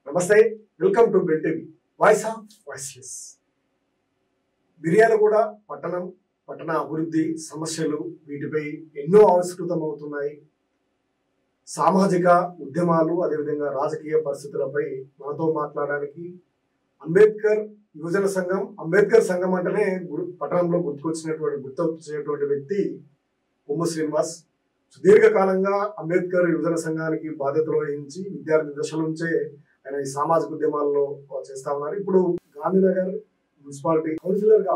నమస్తే, welcome to bell TV voice of voiceless. Miryalaguda పట్టణ అభివృద్ధి సమస్యలు వీటిపై ఎన్నో ఆవిష్కృతమవుతున్నాయి. సామాజిక ఉద్యమాలు అదేవిధంగా రాజకీయ పరిస్థితులపై మనతో మాట్లాడడానికి అంబేద్కర్ యువజన సంఘం, అంబేద్కర్ సంఘం అంటేనే పట్టణంలో గుర్తొచ్చేటువంటి వ్యక్తి కొమ్ము శ్రీనివాస్. సుదీర్ఘకాలంగా అంబేద్కర్ యువజన సంఘానికి బాధ్యతలు వహించి విద్యార్థి దశల నుంచే ఆయన ఈ సామాజిక ఉద్యమాల్లో చేస్తా ఉన్నారు. ఇప్పుడు గాంధీనగర్ మున్సిపాలిటీ కౌన్సిలర్ గా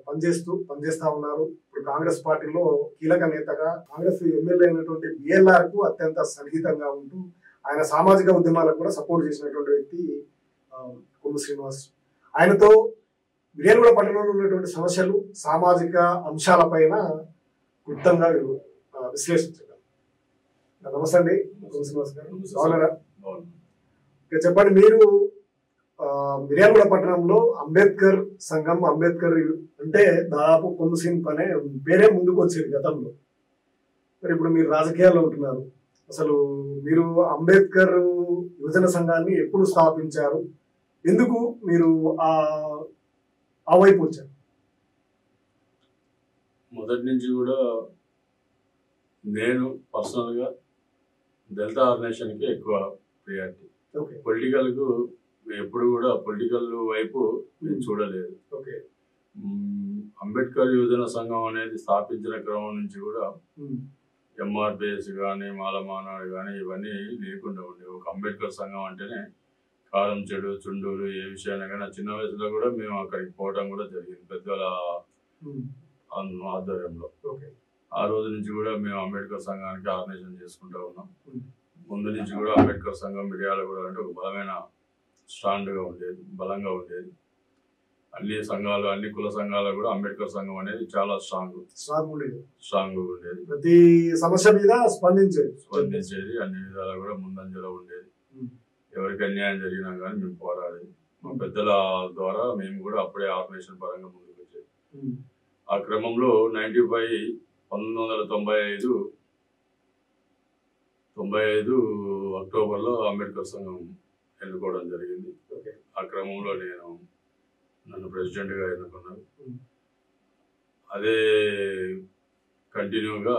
పనిచేస్తా ఉన్నారు. ఇప్పుడు కాంగ్రెస్ పార్టీలో కీలక నేతగా, కాంగ్రెస్ ఎమ్మెల్యే అయినటువంటి బిఎల్ఆర్ కు అత్యంత సన్నిహితంగా ఉంటూ ఆయన సామాజిక ఉద్యమాలకు కూడా సపోర్ట్ చేసినటువంటి వ్యక్తి కొమ్ము శ్రీనివాస్. ఆయనతో మిర్యాలగూడ పట్టణంలో ఉన్నటువంటి సమస్యలు, సామాజిక అంశాలపైన క్లుప్తంగా విశ్లేషించగలం. నమస్తే అండి కొమ్ము శ్రీనివాస్ గారు, బాగున్నారా? చెప్పండి, మీరు మిర్యాలగూడ పట్టణంలో అంబేద్కర్ సంఘం, అంబేద్కర్ అంటే దాదాపు కొమ్ము శ్రీనివాస్ పనే పేరే ముందుకు వచ్చేది గతంలో. మరి ఇప్పుడు మీరు రాజకీయాల్లో ఉంటున్నారు. అసలు మీరు అంబేద్కర్ యువజన సంఘాన్ని ఎప్పుడు స్థాపించారు? ఎందుకు మీరు ఆ వైపు వచ్చారు? మొదటి నుంచి కూడా నేను పర్సనల్గా దళిత ఆర్గనైజేషన్కి ఎక్కువ ప్రియారిటీ. పొలిటికల్కు ఎప్పుడు కూడా పొలిటికల్ వైపు నేను చూడలేదు. అంబేద్కర్ యువజన సంఘం అనేది స్థాపించిన క్రమం నుంచి కూడా ఎంఆర్పిఎస్ కానీ, మాలమానాడు కానీ ఇవన్నీ లేకుండా ఉండేవి. ఒక అంబేద్కర్ సంఘం అంటేనే కారం చెడు చుండూరు ఏ విషయాన్ని కానీ చిన్న వయసులో కూడా మేము అక్కడికి పోవడం కూడా జరిగింది పెద్దల ఆధ్వర్యంలో. ఆ రోజు నుంచి కూడా మేము అంబేద్కర్ సంఘానికి ఆర్గనైజేషన్ చేసుకుంటూ ఉన్నాం. ముందు నుంచి కూడా అంబేద్కర్ సంఘం మిర్యాలగూడ అంటే ఒక బలమైన స్ట్రాంగ్గా ఉండేది, బలంగా ఉండేది. అన్ని సంఘాలు, అన్ని కుల సంఘాలు కూడా అంబేద్కర్ సంఘం అనేది చాలా స్ట్రాంగ్ ఉండేది. ప్రతి సమస్య మీద స్పందించేది, అన్ని విధాలా కూడా ముందంజలో ఉండేది. ఎవరికి అన్యాయం జరిగినా కానీ మేము పోరాడేది. మా పెద్దల ద్వారా మేము కూడా అప్పుడే ఆర్గనైజేషన్ పరంగా ముందుకు వచ్చేది. ఆ క్రమంలో 1995 అక్టోబర్లో అంబేద్కర్ సంఘం ఎన్నుకోవడం జరిగింది. ఆ క్రమంలో నన్ను ప్రెసిడెంట్గా ఎన్నుకున్నారు. అదే కంటిన్యూగా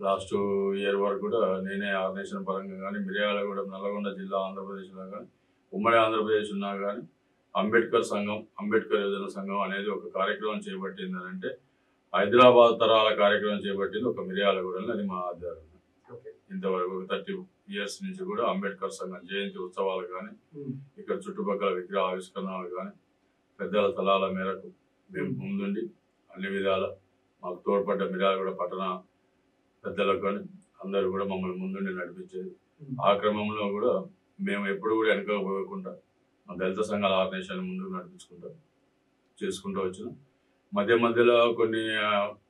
లాస్ట్ ఇయర్ వరకు కూడా నేనే ఆర్గనైజేషన్ పరంగా కానీ మిర్యాలగూడ, నల్గొండ జిల్లా, ఆంధ్రప్రదేశ్లో కానీ, ఉమ్మడి ఆంధ్రప్రదేశ్ ఉన్నా కానీ అంబేద్కర్ సంఘం, అంబేద్కర్ యువజన సంఘం అనేది ఒక కార్యక్రమం చేపట్టింది అని అంటే హైదరాబాద్ తరాల కార్యక్రమం చేపట్టింది ఒక మిర్యాలగూడలో. అది మా ఆధ్వర్యం. ఇంతవరకు 30 years నుంచి కూడా అంబేద్కర్ సంఘం జయంతి ఉత్సవాలు కానీ, ఇక్కడ చుట్టుపక్కల విగ్రహ ఆవిష్కరణలు కానీ పెద్దల సలహాల మేరకు మేము ముందుండి అన్ని విధాల మాకు తోడ్పడ్డ మిర్యాలగూడ పట్టణ పెద్దలకు కానీ అందరూ కూడా మమ్మల్ని ముందుండి నడిపించేది. ఆ క్రమంలో కూడా మేము ఎప్పుడు కూడా వెనకపోకుండా మా దళిత సంఘాల ఆర్గనైజేషన్ ముందుకు నడిపించుకుంటూ చేసుకుంటూ వచ్చినాం. మధ్యలో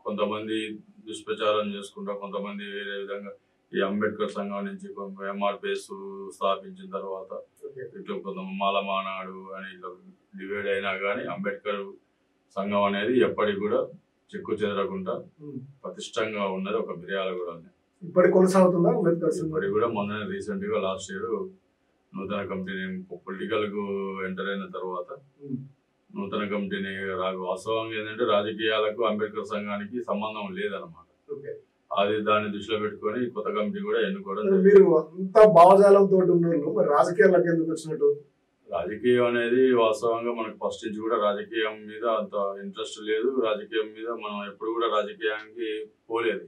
కొంతమంది దుష్ప్రచారం చేసుకుంటా, కొంతమంది వేరే విధంగా ఈ అంబేద్కర్ సంఘం నుంచి ఎంఆర్పిఎస్ స్థాపించిన తర్వాత ఇట్లా కొంత మాలమానాడు అని ఇట్లా డివైడ్ అయినా కానీ అంబేద్కర్ సంఘం అనేది ఎప్పటికి కూడా చెక్కు చెదరకుండా పటిష్టంగా ఉన్నది ఒక మిర్యాలగూడ. ఇప్పటికి కొనసాగుతుందా? ఇప్పటికి కూడా మొన్న రీసెంట్ గా లాస్ట్ ఇయర్ నూతన కమిటీని పొలిటికల్ కు ఎంటర్ అయిన తర్వాత నూతన కమిటీని వాస్తవంగా ఏంటంటే రాజకీయాలకు అంబేద్కర్ సంఘానికి సంబంధం లేదన్నమాట. అది దాన్ని దృష్టిలో పెట్టుకొని కొత్త కమిటీ కూడా ఎన్నుకోవడం. మీరు అంత భావజాలంతో ఉన్నారు, మరి రాజకీయాలకు ఎందుకు వచ్చినట్టు? రాజకీయం అనేది వాస్తవంగా మనకు ఫస్ట్ నుంచి కూడా రాజకీయం మీద అంత ఇంట్రెస్ట్ లేదు. రాజకీయం మీద మనం ఎప్పుడు కూడా రాజకీయానికి పోలేదు.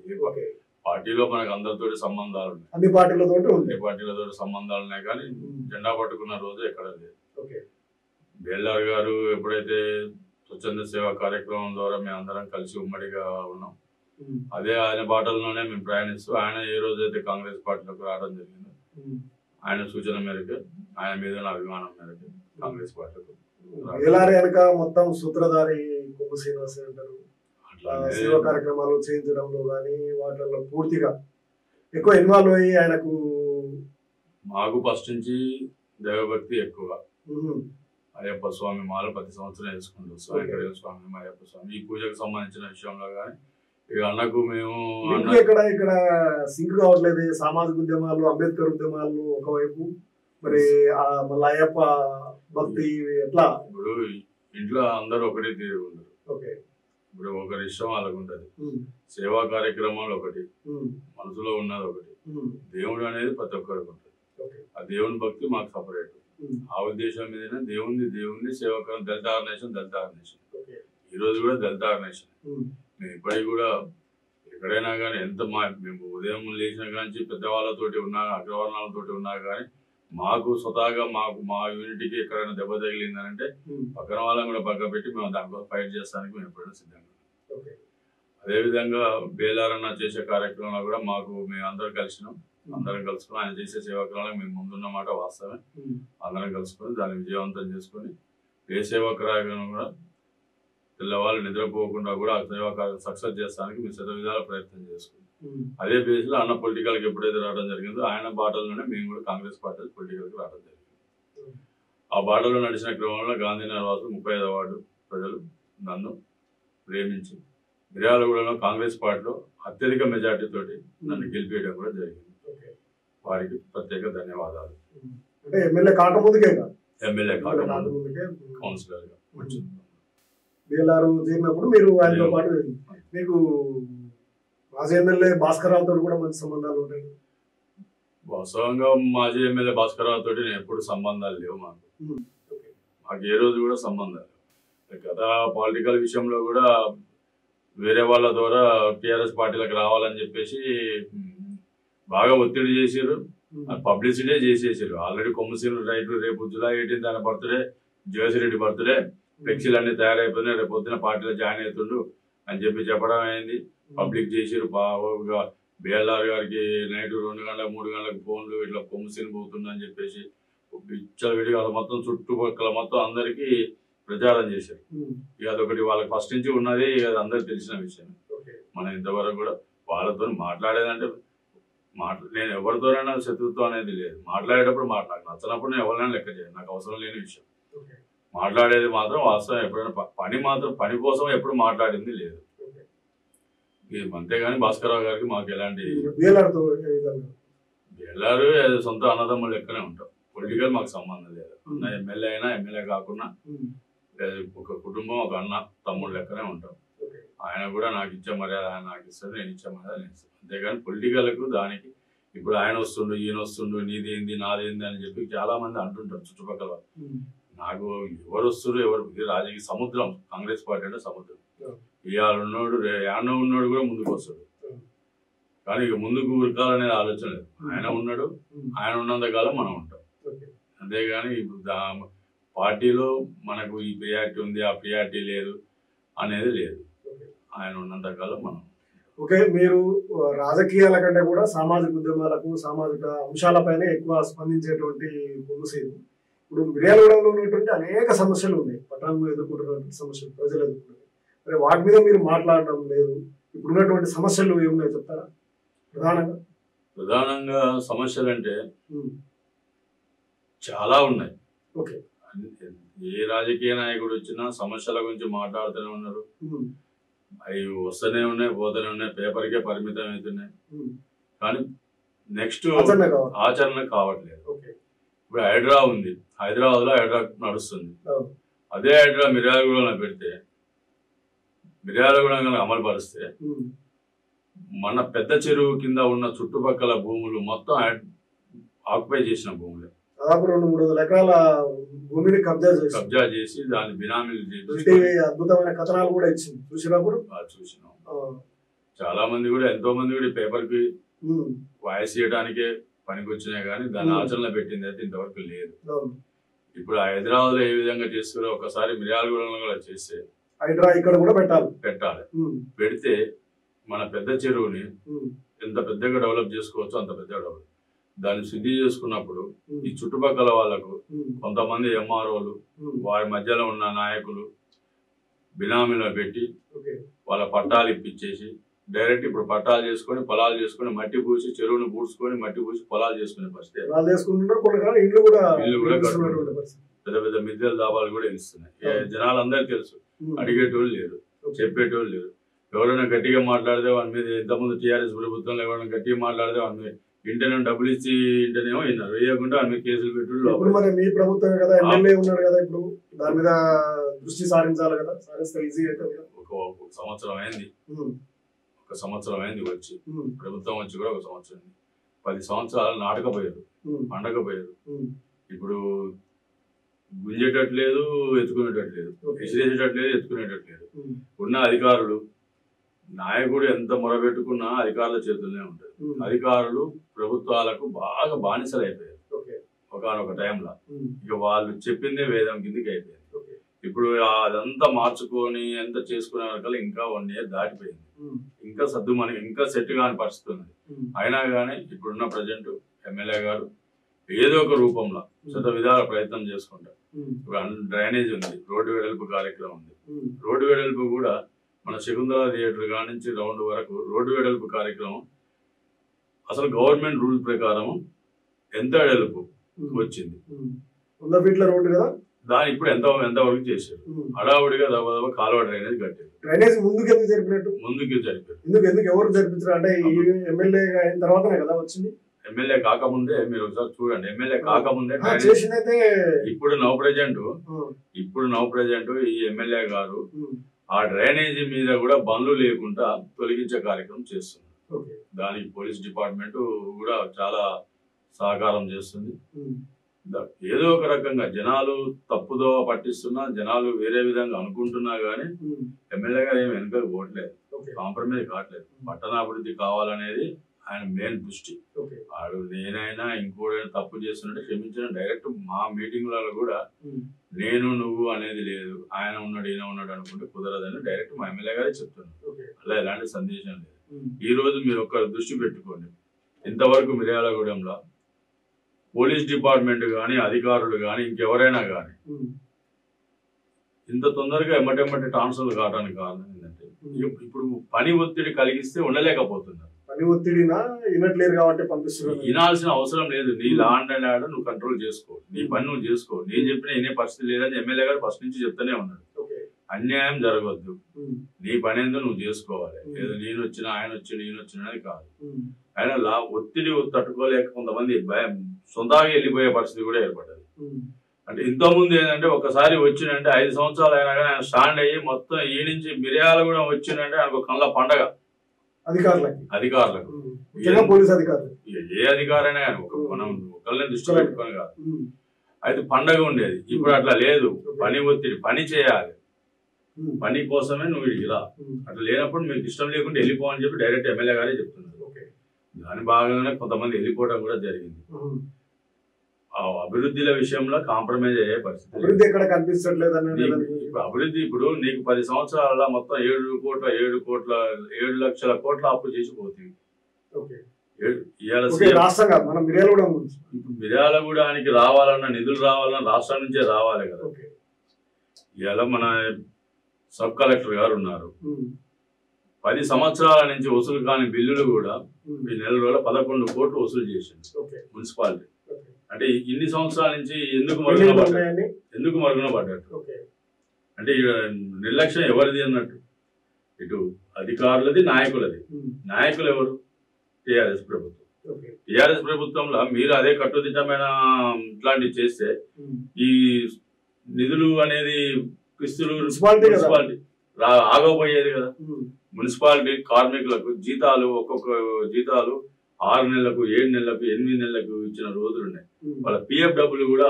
పార్టీలో మనకు అందరితో సంబంధాలు ఉన్నాయి, అన్ని పార్టీలతో సంబంధాలు ఉన్నాయి, కానీ జెండా పట్టుకున్న రోజు ఎక్కడ లేదు. బిఎల్ఆర్ గారు ఎప్పుడైతే స్వచ్ఛంద సేవా కార్యక్రమం ద్వారా మేము అందరం కలిసి ఉమ్మడిగా ఉన్నాం, అదే ఆయన బాటల్లోనే మేము ప్రయాణిస్తూ ఆయన ఏ రోజైతే కాంగ్రెస్ పార్టీలోకి రావడం జరిగిందో ఆయన సూచన మేరకు, ఆయన మీద అభిమానం మేరకు కాంగ్రెస్ పార్టీలకు మొత్తం సూత్రధారి కొమ్ము శ్రీనివాస్ అంటారు. సేవా కార్యక్రమాలు చేయించడంలో కానీ వాటిల్లో పూర్తిగా ఎక్కువ ఇన్వాల్వ్ అయ్యి ఆయనకు మాకు ఫస్ట్ నుంచి దైవభక్తి ఎక్కువ. అయ్యప్ప స్వామి మాల ప్రతి సంవత్సరం వేసుకుంటాం. వెంకటేశ్వర స్వామి, అయ్యప్ప స్వామి ఈ పూజకు సంబంధించిన విషయంలో కానీ ఇక అన్నకు మేము ఇక్కడ సింక్ కావట్లేదు. సామాజిక ఉద్యమాలు, అంబేద్కర్ ఉద్యమాలు ఒకవైపు, మరి మళ్ళీ అయ్యప్ప భక్తి ఎట్లా? ఇప్పుడు ఇంట్లో అందరూ ఒకటే తీరు ఉండరు. ఓకే. ఇప్పుడు ఒకరి ఇష్టం వాళ్ళకు ఉంటుంది. సేవా కార్యక్రమాలు ఒకటి, మనసులో ఉన్నది ఒకటి. దేవుడు అనేది ప్రతి ఒక్కరికి ఉంటుంది. ఆ దేవుని భక్తి మాకు సపరేట్. ఆ ఉద్దేశం మీదనే దేవుంది సేవా దళిత ఆర్గనైజేషన్. ఈ రోజు కూడా దళిత ఆర్గనైజేషన్. మేము ఇప్పటికి కూడా ఎక్కడైనా కానీ మేము ఉదయం లేచిన కానీ పెద్దవాళ్ళతోటి ఉన్నా, అగ్రవర్ణాలతోటి ఉన్నా కానీ మాకు స్వతహాగా మా యూనిటీకి ఎక్కడైనా దెబ్బ తగిలిందని అంటే పక్కన వాళ్ళని కూడా పక్క పెట్టి మేము దానికోసం ఫైట్ చేస్తానికి మేము ఎప్పుడైనా సిద్ధంగా. అదేవిధంగా బేలారన్న చేసే కార్యక్రమంలో కూడా మేము అందరం కలిసినాం. అందరం కలుసుకుని ఆయన చేసే సేవాకాలకు మేము ముందున్నమాట వాస్తవమే. అందరం కలుసుకొని దాన్ని విజయవంతం చేసుకొని ఏ సేవాకార్యం కూడా పిల్లవాళ్ళు నిద్రపోకుండా కూడా ఆ సేవాకార్యం సక్సెస్ చేస్తానికి మేము శత విధాల ప్రయత్నం చేసుకున్నాం. అదే బేస్ లో అన్న పొలిటికల్కి ఎప్పుడైతే రావడం జరిగిందో ఆయన బాటల్లోనే మేము కూడా కాంగ్రెస్ పార్టీ పొలిటికల్కి రావడం జరిగింది. ఆ బాటలో నడిచిన క్రమంలో గాంధీనగర్ వాసులు 35వ వార్డు ప్రజలు నన్ను ప్రేమించి మిర్యాలగూడలో కాంగ్రెస్ పార్టీలో అత్యధిక మెజార్టీ తోటి నన్ను గెలిపేయడం కూడా జరిగింది. వారికి ప్రత్యేక ధన్యవాదాలు. అంటే ఎమ్మెల్యే కాకముందుకే కౌన్సిలర్ గా బీఎల్ఆర్ చేరినప్పుడు మీరు ఆయనతో పాటు మీకు మాజీ ఎమ్మెల్యే భాస్కర్ రావు తోటి కూడా మంచి సంబంధాలు ఉంటాయి. వాస్తవంగా మాజీ ఎమ్మెల్యే భాస్కర్ రావు తోటి నేను ఎప్పుడు సంబంధాలు లేవు మాకు ఏ రోజు కూడా సంబంధాలు. గత పొలిటికల్ విషయంలో కూడా వేరే వాళ్ళ ద్వారా టీఆర్ఎస్ పార్టీలకు రావాలని చెప్పేసి బాగా ఒత్తిడి చేసారు. పబ్లిసిటీ చేసేసారు. ఆల్రెడీ కొమ్మసీలు రేపు జూలై 18 ఆయన బర్త్డే, జోసిరెడ్డి బర్త్డే, ఫ్లెక్సీలు అన్ని తయారైపోయినాయి, రేపు పొద్దున పార్టీలో జాయిన్ అవుతుండు అని చెప్పడం అయింది. పబ్లిక్ చేసారు. బాగా బిఎల్ఆర్ గారికి నైట్ 2 గంటలకు 3 గంటలకు ఫోన్లు ఇట్లా కొమ్మసీలు పోతుండ అని చెప్పేసి పిచ్చల విడిగా మొత్తం చుట్టుపక్కల మొత్తం అందరికీ ప్రచారం చేశారు. ఇక అదొకటి వాళ్ళకి ఫస్ట్ నుంచి ఉన్నది, అది అందరికి తెలిసిన విషయం. మనం ఇంతవరకు కూడా వాళ్ళతో మాట్లాడేదంటే నేను ఎవరితోనైనా శత్రుత్వం అనేది లేదు. మాట్లాడేటప్పుడు నాకు నచ్చినప్పుడు నేను ఎవరైనా లెక్క చేయను, నాకు అవసరం లేని విషయం. మాట్లాడేది మాత్రం వాస్తవం. ఎప్పుడైనా పని కోసం ఎప్పుడు మాట్లాడింది లేదు. అంతేగాని భాస్కరరావు గారికి మాకు ఎలాంటి బీఎల్ఆర్ సొంత అన్నదమ్ములు లెక్కనే ఉంటాం. పొలిటికల్ మాకు సంబంధం లేదు. అన్న ఎమ్మెల్యే అయినా ఎమ్మెల్యే కాకుండా ఒక కుటుంబం, ఒక అన్న తమ్ముడు లెక్కనే ఉంటాం. ఆయన కూడా నాకు ఇచ్చే మర్యాద ఆయన నాకు ఇస్తాడు, నేను ఇచ్చే మర్యాద నేను ఇస్తాను. అంతేగాని పొలిటికల్కు దానికి ఇప్పుడు ఆయన వస్తుండు, ఈయన వస్తుండు, నీదేంది నాదేంది అని చెప్పి చాలా మంది అంటుంటారు చుట్టుపక్కల. నాకు ఎవరు వస్తున్నారు, ఎవరు రాజకీయ సముద్రం. కాంగ్రెస్ పార్టీ అంటే సముద్రం. ఇవాళ ఉన్నోడు యాన్న ఉన్నోడు కూడా ముందుకు వస్తాడు, కానీ ఇక ముందుకు ఉరకాలనేది ఆలోచన లేదు. ఆయన ఉన్నాడు, ఆయన ఉన్నంత కాలం మనం ఉంటాం. అంతేగాని ఇప్పుడు పార్టీలో మనకు ఈ ప్రియారిటీ ఉంది, ఆ ప్రియారిటీ లేదు అనేది లేదు. ఆయన ఉన్నంత కాలం మనం. ఓకే, మీరు రాజకీయాల కంటే కూడా సామాజిక ఉద్యమాలకు, సామాజిక అంశాలపైనే ఎక్కువ స్పందించేటువంటి పొంగుసేది. ఇప్పుడు మిర్యాలగూడలో ఉన్నటువంటి అనేక సమస్యలు ఉన్నాయి, పట్టణంలో ఎదుర్కొంటున్నటువంటి సమస్యలు ప్రజలు ఎదుర్కొంటున్నారు. మరి వాటి మీద మీరు మాట్లాడడం లేదు. ఇప్పుడున్నటువంటి సమస్యలు ఏమున్నాయో చెప్తారా? ప్రధానంగా సమస్యలు అంటే చాలా ఉన్నాయి. ఓకే, ఏ రాజకీయ నాయకుడు వచ్చినా సమస్యల గురించి మాట్లాడుతూనే ఉన్నారు. అవి వస్తూనే ఉన్నాయి, పోతూనే ఉన్నాయి, పేపర్కే పరిమితం అవుతున్నాయి. కానీ నెక్స్ట్ ఆచరణ కావట్లేదు. ఇప్పుడు హైడ్రా ఉంది, హైదరాబాద్ లో హైడ్రా నడుస్తుంది. అదే హైడ్రా మిర్యాలగూడలో పెడితే, మిర్యాలగూడ అమలు పరిస్తే మన పెద్ద చెరువు కింద ఉన్న చుట్టుపక్కల భూములు మొత్తం ఆక్యుపై చేసిన భూములే. దాదాపు 200-300 ఎకరాల భూమిని కబ్జా చేసి దాన్ని బినామీలు చేసి అద్భుతమైన కథనాలు కూడా ఇచ్చింది. చూసినప్పుడు చూసినాం. చాలా మంది కూడా, ఎంతో మంది కూడా పేపర్ కి వాయిస్ చేయడానికే పనికి వచ్చినాయి, కానీ దాన్ని ఆచరణ పెట్టింది అయితే ఇంతవరకు లేదు. ఇప్పుడు హైదరాబాద్ లో ఏ విధంగా చేస్తారో ఒకసారి మిర్యాలగూడలో కూడా చేస్తే హైడ్రా ఇక్కడ కూడా పెట్టాలి. పెడితే మన పెద్ద చెరువుని ఎంత పెద్దగా డెవలప్ చేసుకోవచ్చో అంత పెద్దగా డెవలప్. దాన్ని శుద్ధి చేసుకున్నప్పుడు ఈ చుట్టుపక్కల వాళ్ళకు కొంతమంది ఎంఆర్ఓలు, వారి మధ్యలో ఉన్న నాయకులు బినామీలో పెట్టి వాళ్ళ పట్టాలు ఇప్పించేసి డైరెక్ట్ ఇప్పుడు పట్టాలు చేసుకొని పొలాలు చేసుకొని మట్టి పూసి చెరువును పూడ్చుకొని మట్టి పూసి పొలాలు చేసుకునే పరిస్థితి. ఇల్లు కూడా పెద్ద పెద్ద మిద్దెల దాబాలు కూడా ఇస్తున్నాయి. జనాలందరికీ తెలుసు, అడిగేటోళ్ళు లేరు, చెప్పేటోళ్ళు లేరు. ఎవరైనా గట్టిగా మాట్లాడితే వాని మీద, ఇంతకుముందు టీఆర్ఎస్ ప్రభుత్వంలో ఎవరైనా గట్టిగా మాట్లాడితే వాని మీద ఇంటనే డబ్బులు ఇచ్చి ఇంటనేమో విన్నారు, వేయకుండా ఆమె కేసులు పెట్టుడు. ఇప్పుడు మరి మీ ప్రభుత్వమే కదా, ఎమ్మెల్యే ఉన్నాడు కదా, ఇప్పుడు దాని మీద దృష్టి సారించాలి కదా, సారిస్తే ఈజీ అవుతుంది. ఒక సంవత్సరం అయింది, వచ్చి ప్రభుత్వం వచ్చి కూడా ఒక సంవత్సరం అయింది. 10 సంవత్సరాలు నాటకపోయారు, పండకపోయారు. ఇప్పుడు గుంజేటట్లేదు, ఎత్తుకునేటట్లేదు, విసిరేసేటట్లేదు, ఎత్తుకునేటట్లేదు. ఉన్న అధికారులు, నాయకుడు ఎంత మొరబెట్టుకున్నా అధికారుల చేతుల్లోనే ఉంటుంది. అధికారులు ప్రభుత్వాలకు బాగా బానిసలు అయిపోయారు ఒకనొక టైంలో. ఇక వాళ్ళు చెప్పిందే వేదం కిందికి అయిపోయింది. ఇప్పుడు అదంతా మార్చుకొని ఎంత చేసుకునే వరకు ఇంకా 1 year దాటిపోయింది. ఇంకా మనకి ఇంకా సెట్ కాని పరిస్థితి ఉంది. అయినా కానీ ఇప్పుడున్న ప్రజెంట్ ఎమ్మెల్యే గారు ఏదో ఒక రూపంలో శత విధాల ప్రయత్నం చేసుకుంటారు. ఇప్పుడు డ్రైనేజ్ ఉంది, రోడ్డు వెడల్పు కార్యక్రమం ఉంది. రోడ్డు వెడల్పు కూడా మన శకుంతల థియేటర్ కాడి నుంచి రౌండ్ వరకు రోడ్డు వెడల్పు కార్యక్రమం అసలు గవర్నమెంట్ రూల్ ప్రకారం ఎంత వెడల్పు వచ్చింది, 100 feet రోడ్డు కదా, దాని ఇప్పుడు ఎంత వరకు చేశారు. హడావుడిగా దబదబ కాలువ డ్రైనేజ్ కట్టారు. డ్రైనేజ్ ముందుకు ఎందుకు జరిపినట్టు? ముందుకు జరిపారు. ఎందుకు ఎవరు జరిపించారు అంటే ఎమ్మెల్యే అయిన తర్వాతనే కదా వచ్చింది. ఎమ్మెల్యే కాకముందే మీరు ఒకసారి చూడండి, ఎమ్మెల్యే కాకముందే ఇప్పుడు నౌ ప్రజెంట్ ఈ ఎమ్మెల్యే గారు ఆ డ్రైనేజీ మీద కూడా బండ్లు లేకుండా తొలగించే కార్యక్రమం చేస్తుంది. దానికి పోలీస్ డిపార్ట్మెంట్ కూడా చాలా సహకారం చేస్తుంది. ఏదో ఒక రకంగా జనాలు తప్పుదో పట్టిస్తున్నా, జనాలు వేరే విధంగా అనుకుంటున్నా గానీ ఎమ్మెల్యే గారు ఏమి వెనుకకు పోవట్లేదు, కాంప్రమైజ్ కావట్లేదు. పట్టణాభివృద్ధి కావాలనేది ఆయన మెయిన్ దృష్టి. వాడు నేనైనా ఇంకోడైనా తప్పు చేస్తున్నట్టు క్షమించిన డైరెక్ట్ మా మీటింగ్లలో కూడా నేను నువ్వు అనేది లేదు, ఆయన ఉన్నాడు ఈయన ఉన్నాడు అనుకుంటే కుదరదని డైరెక్ట్ మా ఎమ్మెల్యే గారే చెప్తున్నారు. అలా ఎలాంటి సందేశం లేదు. ఈ రోజు మీరు ఒక్క దృష్టి పెట్టుకోండి, ఇంతవరకు మిర్యాలగూడెంలో పోలీస్ డిపార్ట్మెంట్ కానీ అధికారులు కానీ ఇంకెవరైనా కానీ ఇంత తొందరగా ఎమ్మటెమ్మటి ట్రాన్స్ఫర్లు కావడానికి కారణం ఏంటంటే ఇప్పుడు పని ఒత్తిడి కలిగిస్తే ఉండలేకపోతున్నారు. పని ఒత్తిడినా వినట్లేరు కాబట్టి పంపిస్తున్నారు. వినాల్సిన అవసరం లేదు. నీ లాండ్ అండ్ ఆర్డర్ నువ్వు కంట్రోల్ చేసుకో, నీ పని నువ్వు చేసుకో. నేను చెప్పిన వినే పరిస్థితి లేదని ఎమ్మెల్యే గారు ఫస్ట్ నుంచి చెప్తూనే ఉన్నాడు. అన్యాయం జరగవద్దు, నీ పని ఏందో నువ్వు చేసుకోవాలి. ఏదో నేను వచ్చిన ఆయన వచ్చిన ఈయన వచ్చినది కాదు. ఆయన ఒత్తిడి తట్టుకోలేక కొంతమంది సొంతంగా వెళ్ళిపోయే పరిస్థితి కూడా ఏర్పడ్డది. అంటే ఇంతకుముందు ఏంటంటే ఒకసారి వచ్చినంటే 5 సంవత్సరాలు అయినా కానీ ఆయన స్టాండ్ అయ్యి మొత్తం ఈ నుంచి మిర్యాలగూడెం వచ్చిందంటే ఆయనకు కళ్ళ పండగ. అధికారులకు ఏ అధికారైనా కానీ మనం ఒకళ్ళని దృష్టి పెట్టుకొని కాదు, అయితే పండగ ఉండేది. ఇప్పుడు అట్లా లేదు. పని ఒత్తిడి, పని చేయాలి, పని కోసమే నువ్వు ఇలా. అట్లా లేనప్పుడు మీకు ఇష్టం లేకుండా వెళ్ళిపోవని చెప్పి డైరెక్ట్ ఎమ్మెల్యే గారే చెప్తున్నారు. దాని భాగంగానే కొంతమంది వెళ్ళిపోవడం కూడా జరిగింది. అభివృద్ధిల విషయంలో కాంప్రమైజ్ అయ్యే పరిస్థితి అభివృద్ధి ఎక్కడ కనిపించట్లేదు. అభివృద్ధి ఇప్పుడు నీకు 10 సంవత్సరాల మొత్తం 7 లక్షల కోట్ల అప్పు చేసిపోతుంది. మిర్యాలగూడానికి రావాలన్న నిధులు రావాలన్న రాష్ట్రం నుంచే రావాలి కదా. ఇవాళ మన సబ్ కలెక్టర్ గారు ఉన్నారు, 10 సంవత్సరాల నుంచి వసూలు కాని బిల్లులు కూడా ఈ నెల రోజుల 11 కోట్లు వసూలు చేసింది మున్సిపాలిటీ. అంటే ఇన్ని సంవత్సరాల నుంచి ఎందుకు మరుగున పడ్డట్టు? అంటే నిర్లక్ష్యం ఎవరిది అన్నట్టు? ఇటు అధికారులది, నాయకులది. నాయకులు ఎవరు? టీఆర్ఎస్ ప్రభుత్వం. టీఆర్ఎస్ ప్రభుత్వంలో మీరు అదే కట్టుదిట్టమైన ఇట్లాంటివి చేస్తే ఈ నిధులు అనేది మున్సిపాలిటీ ఆగపోయేది కదా. మున్సిపాలిటీ కార్మికులకు జీతాలు, ఒక్కొక్క జీతాలు 6 నెలలకు, 7 నెలలకు, 8 నెలలకు ఇచ్చిన రోజులు ఉన్నాయి. వాళ్ళ పిఎఫ్ డబ్బులు కూడా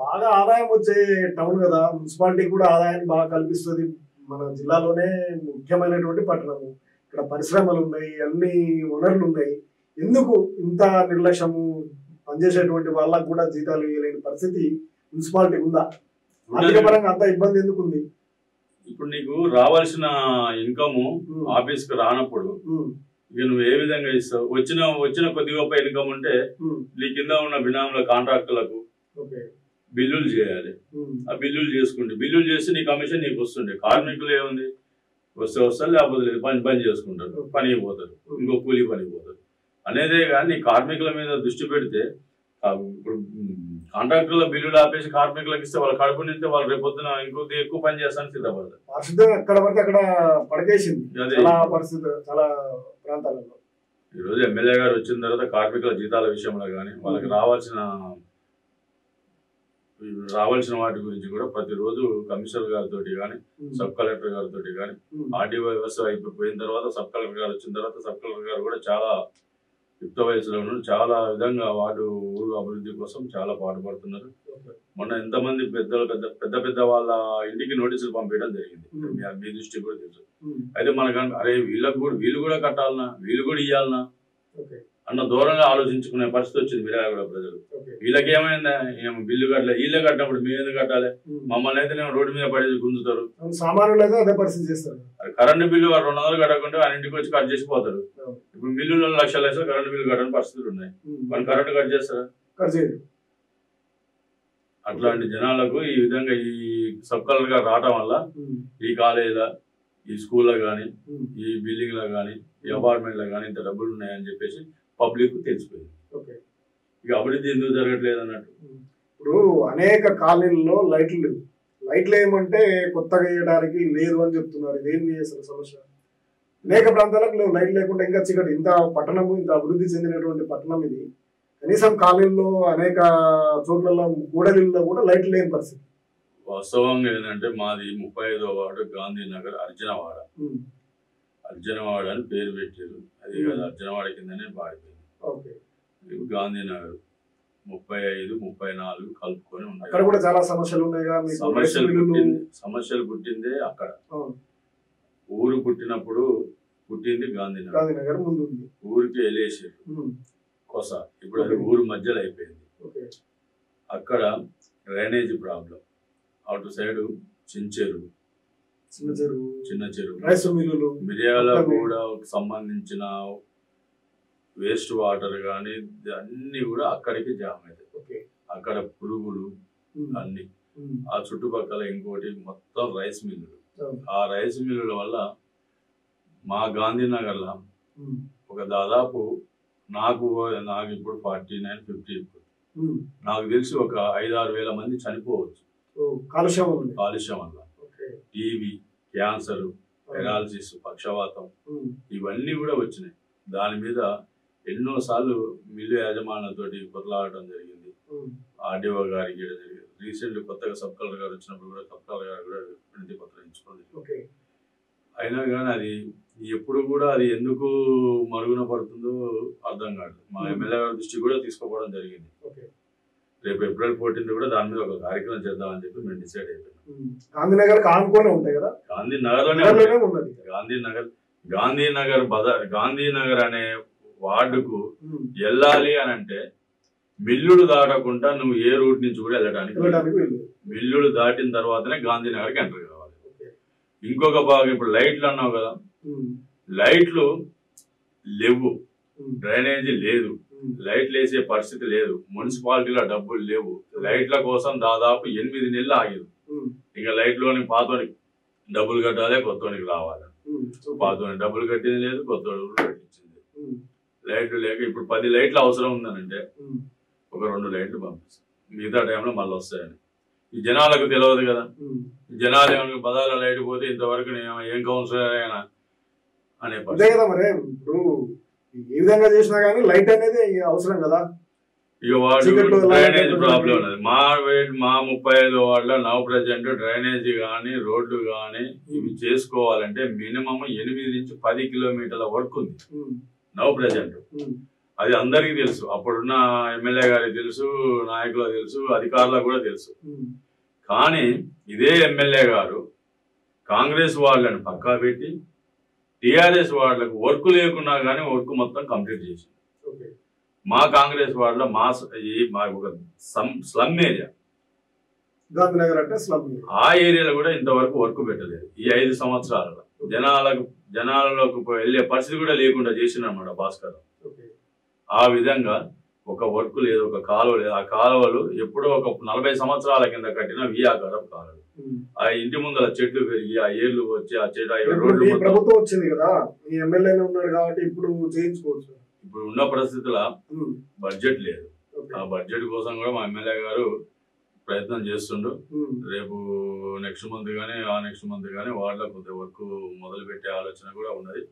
బాగా ఆదాయం వచ్చే టౌన్ కదా. మున్సిపాలిటీ కూడా ఆదాయాన్ని బాగా కల్పిస్తుంది. మన జిల్లాలోనే ముఖ్యమైనటువంటి పట్టణము, ఇక్కడ పరిశ్రమలు ఉన్నాయి, అన్ని వనరులు ఉన్నాయి. ఎందుకు ఇంత నిర్లక్ష్యము? పనిచేసేటువంటి వాళ్ళకు కూడా జీతాలు ఇవ్వలేని పరిస్థితి మున్సిపాలిటీ ఉందా? ఆర్థిక పరంగా అంత ఇబ్బంది ఎందుకు ఉంది? ఇప్పుడు నీకు రావాల్సిన ఇన్కమ్ ఆఫీస్ కి రానప్పుడు ఇక నువ్వు ఏ విధంగా ఇస్తావు? వచ్చిన కొద్ది గొప్ప ఇన్కమ్ ఉంటే నీ కింద ఉన్న బినాముల కాంట్రాక్టులకు బిల్లులు చేయాలి. ఆ బిల్లులు బిల్లులు చేసి నీ కమిషన్ నీకు వస్తుండే. కార్మికులు ఏముంది, వస్తారు, లేకపోతే లేదు, పని చేసుకుంటారు, పనికి పోతారు, ఇంకో కూలీ పనికి పోతారు అనేదే. కానీ నీ కార్మికుల మీద దృష్టి పెడితే ఇప్పుడు కాంట్రాక్టర్ల బిల్లులు ఆపేసి కార్మికులకు ఇస్తే వాళ్ళ కడుపు నింటే వాళ్ళు రేపొద్దున ఇంకొద్ది ఎక్కువ పని చేస్తానికి సిద్ధపడతారు. అక్కడ పడితే అక్కడ పడకేసింది చాలా పరిస్థితి, చాలా ప్రాంతాలలో. ఈరోజు ఎమ్మెల్యే గారు వచ్చిన తర్వాత కార్మికుల జీతాల విషయంలో కానీ వాళ్ళకి రావాల్సిన వాటి గురించి కూడా ప్రతిరోజు కమిషనర్ గారితో కానీ సబ్ కలెక్టర్ గారితో కానీ ఆర్డీఓ వ్యవస్థ అయిపోయిన తర్వాత సబ్ కలెక్టర్ గారు వచ్చిన తర్వాత సబ్ కలెక్టర్ గారు కూడా చాలా యుక్త వయసులో చాలా విధంగా ఊరు అభివృద్ధి కోసం చాలా పాటుపడుతున్నారు. మొన్న ఎంతమంది పెద్ద వాళ్ళ ఇంటికి నోటీసులు పంపించడం జరిగింది, మీ దృష్టికి కూడా తెలుసు. అయితే మనకు అరే వీళ్ళు కూడా కట్టాలనా, వీళ్ళు కూడా ఇవ్వాలనా అన్న దూరంగా ఆలోచించుకునే పరిస్థితి వచ్చింది మిర్యాలగూడ ప్రజలు. వీళ్ళకి ఏమైందా, బిల్లు కట్టలేదు, వీళ్ళే కట్టినప్పుడు మేము ఎందుకు కట్టాలి, మమ్మల్ని అయితే రోడ్డు మీద పడేసి గుంజుతారు. సామాన్యులు అదే పరిస్థితి చేస్తారు. కరెంటు బిల్లు 200 కట్టకుంటే ఆయన ఇంటికి వచ్చి కట్ చేసిపోతారు. ఇప్పుడు మిల్లులో లక్షలు కరెంటు బిల్లు కట్టని పరిస్థితులు ఉన్నాయి, వాళ్ళు కరెంటు కట్ చేస్తారా? అట్లాంటి జనాలకు ఈ విధంగా ఈ సబ్ కలెక్టర్ గారు రావటం వల్ల ఈ కాలేజీలో, ఈ స్కూల్లో కానీ, ఈ బిల్డింగ్ లో కానీ, ఈ అపార్ట్మెంట్ లో కానీ ఇంత డబ్బులు ఉన్నాయని చెప్పేసి పబ్లిక్ తెలిసిపోయింది. ఇక అభివృద్ధి ఎందుకు జరగట్లేదు అన్నట్టు. ఇప్పుడు అనేక కాలనీల్లో లైట్లు ఏమంటే కొత్తగా వేయడానికి లేదు అని చెప్తున్నారు. ఇదేంటి అసలు సమస్య? అనేక ప్రాంతాలకు లేవు, లైట్ లేకుండా ఇంకా చీకటి. ఇంత పట్టణము, ఇంత అభివృద్ధి చెందినటువంటి పట్టణం ఇది, కనీసం కాలనీల్లో అనేక చోట్లలో కూడలిల్లో కూడా లైట్లు లేని పరిస్థితి. వాస్తవంగా ఏంటంటే మాది 35వ వార్డు గాంధీనగర్ అర్జునవాడ అని పేరు పెట్టారు. అది కాదు, అర్జునవాడ కిందనే పాడిపోయింది. గాంధీనగర్ 35, 34 కలుపుకొని ఉన్నాయి. అక్కడ కూడా చాలా సమస్యలు ఉన్నాయి. సమస్యలు పుట్టిందే అక్కడ. ఊరు పుట్టింది గాంధీనగర్. ఊరికి వెళ్ళేసారు కొస. ఇప్పుడు అది ఊరు మధ్యలో అయిపోయింది. అక్కడ డ్రైనేజీ ప్రాబ్లం. అటు సైడ్ చిన్న చెరువు మిర్యాలగూడ సంబంధించిన వేస్ట్ వాటర్ కానీ అన్ని కూడా అక్కడికి జామ్ అవుతాయి. అక్కడ పురుగులు అన్ని. ఆ చుట్టుపక్కల ఇంకోటి మొత్తం రైస్ మిల్లులు. ఆ రైస్ మిల్లుల వల్ల మా గాంధీనగర్ లో ఒక దాదాపు నాకు ఇప్పుడు 49, 50 నాకు తెలిసి ఒక 5-6 వేల మంది చనిపోవచ్చు కాలుష్యం వల్ల. టీబీ, క్యాన్సర్, పెరాలసిస్, పక్షవాతం ఇవన్నీ కూడా వచ్చినాయి. దాని మీద ఎన్నోసార్లు మిల్లు యాజమాన్యంతో కొట్లాడటం జరిగింది. ఆర్డీఓ గారికి జరిగింది. రీసెంట్లీ కొత్తగా సబ్ కలెక్టర్ గారు వచ్చినప్పుడు కూడా సబ్ కలెక్టర్ గారు కూడా వినతి పత్రం ఇచ్చుకోండి. అయినా కానీ అది ఎప్పుడు కూడా అది ఎందుకు మరుగున పడుతుందో అర్థం కాదు. మా ఎమ్మెల్యే గారి దృష్టి కూడా తీసుకోవడం జరిగింది. రేపు April 14 కూడా దాని మీద ఒక కార్యక్రమం చేద్దామని చెప్పి మేము డిసైడ్ అయిపోయాం. గాంధీనగర్ అనే వార్డుకు వెళ్ళాలి అని అంటే మిల్లులు దాటకుండా నువ్వు ఏ రూట్ నుంచి కూడా వెళ్ళడానికి, మిల్లులు దాటిన తర్వాతనే గాంధీనగర్కి ఎంటర్ కావాలి. ఇంకొక భాగం ఇప్పుడు లైట్లు అన్నావు కదా, లైట్లు లేవు, డ్రైనేజీ లేదు, లైట్లు వేసే పరిస్థితి లేదు, మున్సిపాలిటీలో డబ్బులు లేవు. లైట్ల కోసం దాదాపు 8 నెలలు ఆగింది. ఇంకా లైట్లోని పాతోనికి డబ్బులు కట్టాలి, కొత్తోనికి రావాలి. పాతోని డబ్బులు కట్టింది లేదు, కొత్త కట్టించింది. లైట్లు లేక ఇప్పుడు 10 లైట్లు అవసరం ఉందనంటే ఒక 2 లైట్లు పంపిస్తాం, మిగతా టైంలో మళ్ళీ వస్తాయని. ఈ జనాలకు తెలియదు కదా. ఈ జనాలు ఏమన్నా పదాల లైట్ పోతే ఇంతవరకు ఏం కౌన్సిలర్ అయినా అనే ఇప్పుడు ఏ విధంగా చేసినా కానీ లైట్ అనేది అవసరం కదా. ఇక వాడు డ్రైనేజ్ ప్రాబ్లం ఉన్నది. మా 35 వార్డులో నౌ ప్రజెంట్ డ్రైనేజీ కానీ రోడ్లు కానీ ఇవి చేసుకోవాలంటే మినిమం 8 నుంచి 10 కిలోమీటర్ల వర్క్ ఉంది నౌ ప్రజెంట్. అది అందరికీ తెలుసు, అప్పుడున్న ఎమ్మెల్యే గారికి తెలుసు, నాయకులకు తెలుసు, అధికారులకు కూడా తెలుసు. కానీ ఇదే ఎమ్మెల్యే గారు కాంగ్రెస్ వాళ్ళని పక్కా పెట్టి టీఆర్ఎస్ వాళ్ళకు వర్క్ లేకున్నా కానీ వర్క్ మొత్తం కంప్లీట్ చేసింది. మా కాంగ్రెస్ వాళ్ళ మా ఒక స్లమ్ ఏరియా ఆ ఏరియాలో కూడా ఇంతవరకు వర్క్ పెట్టలేదు. ఈ 5 సంవత్సరాలలో జనాలలోకి వెళ్ళే పరిస్థితి కూడా లేకుండా చేసినమాట భాస్కర్. ఆ విధంగా ఒక వర్క్ లేదు, ఒక కాలువ లేదు. ఆ కాలువలు ఎప్పుడో ఒక 40 సంవత్సరాల కింద కట్టిన వియాకారం కాలువలు. ఆ ఇంటి ముందర చెట్లు పెరిగి ఆ ఏర్లు వచ్చి ఆ చెట్టు రోడ్లు ప్రభుత్వం వచ్చింది కదా, మీ ఎమ్మెల్యే ఉన్నాడు కాబట్టి ఇప్పుడు చేయించుకోవచ్చు. ఇప్పుడు ఉన్న పరిస్థితుల బడ్జెట్ లేదు. ఆ బడ్జెట్ కోసం కూడా మా ఎమ్మెల్యే గారు ప్రయత్నం చేస్తుండు. రేపు నెక్స్ట్ మంత్ కానీ ఆ నెక్స్ట్ మంత్ కానీ వార్డులో కొంత వర్క్ మొదలు పెట్టే ఆలోచన కూడా ఉన్నది.